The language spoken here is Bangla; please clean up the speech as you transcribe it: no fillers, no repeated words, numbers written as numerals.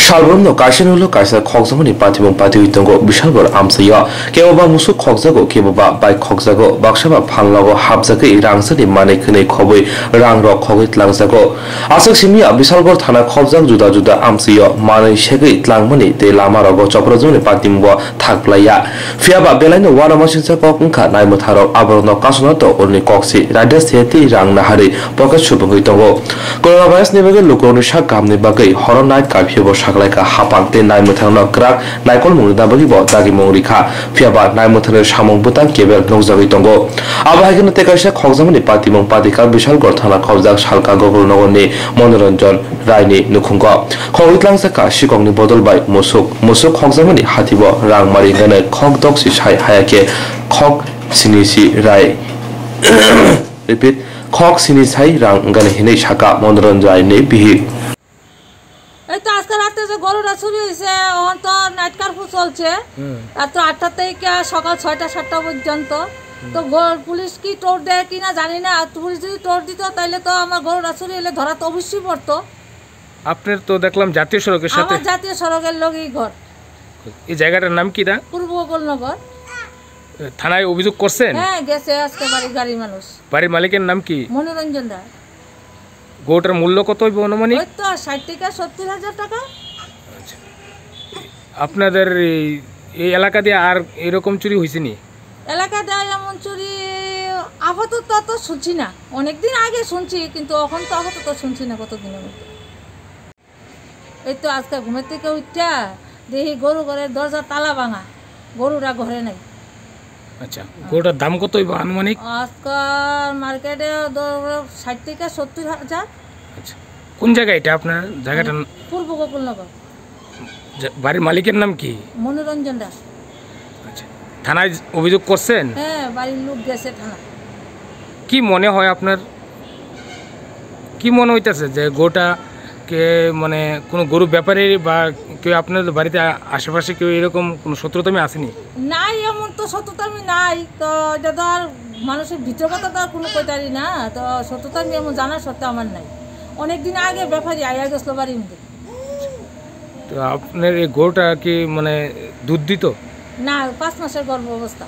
Shalbram no Kashin Hulu Kasa Coxamani Patimum Pati Tongo, Bishalbor Amsaya, Kebaba Musu Coxago, Kebaba by Coxago, Bakshaba Panlago, Habzaki, Rangsani Manekane Kobe, Rangro Kogit Langzago. Asaximia, Bishalbor Tana Coxag Juda Juda Amsaya, Mane Shagit Langmani, De Lamarago, Choprazone Patimwa, Taklaya. Fiaba Belano, Wanamashinsa Kokunka, Naimotaro, Abrono Kasunato, only Coxi, Radesteti, Rang Nahari, Pocket Chupungo. Coronavirus never look on the Shakamni Bagay, Horror Night Kapibo Shakalaka, Hapante, Naimotano Crack, Nikol Mundabibo, Dagi Morika, Fiaba, Naimotan Shamon Butan, Kebel, Nozavitongo. Abagan take a shak Hogzamani Patimon Patika, Bishal Gortana, Kozak, Shalka Gogolnogoni, Monoranjon, Raini, Nukungo. Kovitlangsaka, Shikong Bodol by Musuk, Hogzamani, Hatibo, Rang Maringana, Kog Doxi Shai Hayake, Kog Sinisi Rai. Repeat. Kok sini sai rang gane hine shaka monoranjai ne bihi এই তো আজকে রাতে যে গরুটা চুরি হয়েছে এখন তো নাইট কারফিউ চলছে রাত ৮টা থেকে সকাল ৬টা ৭টা পর্যন্ত তো পুলিশ কি টোর দেয় কিনা জানি না পুলিশ যদি টোর দিত তাহলে তো আমার গরুটা চুরি হলে ধরা তো অবশ্যই পড়তো আপনার তো দেখলাম জাতীয় সড়কের সাথে আমার জাতীয় সড়কের লগেই ঘর এই জায়গাটার নাম কি দা পূর্ব গোকুলনগর থানায় অভিযোগ করছেন হ্যাঁ গেছে আজকে গাড়ি মানুষ বাড়ির মালিকের নাম কি মনোরঞ্জন দা গোটার মূল্য কত হইব অনুমানিক ওই তো ৬০ থেকে ৭০,০০০ টাকা আচ্ছা আপনাদের এই এলাকা দিয়ে আর এরকম চুরি হইছে নি এলাকা দিয়ে এমন চুরি আপাতত তো শুনছি না অনেকদিন আগে শুনছি কিন্তু এখন তো আপাতত শুনছি না কতদিনের মধ্যে এই তো আজকে ঘুমের থেকে উঠা দেখি গরু ঘরের দরজা তালা ভাঙা গরুরা ঘরে নাই আচ্ছা গোটার দাম কত হইব আনুমানিক আজকাল মার্কেটে ৬০ থেকে ৭০,০০০ আচ্ছা কোন জায়গা এটা আপনার জায়গাটা পূর্ব গোকুলনগর বাড়ির মালিকের নাম কি মনোরঞ্জন দাস আচ্ছা থানায় অভিযোগ করছেন হ্যাঁ বাড়ির লোক গেছে থানা কি মনে হয় আপনার কি মনে হইতাছে যে গোটা কে মানে কোনো গরু ব্যাপারে বা কেউ আপনার বাড়িতে আশেপাশে কেউ এরকম কোনো শত্রুতামি আসেনি নাই এমন তো শত্রুতামি নাই তো এটা তো আর মানুষের ভিতর কথা তো আর কোনো কইতারি না তো শত্রুতামি এমন জানার সত্ত্বেও আমার নাই অনেকদিন আগে ব্যাপারী আয়া গেছিল বাড়ির মধ্যে তো আপনার এই গরুটা কি মানে দুধ দিত না ৫ মাসের গর্ভ অবস্থা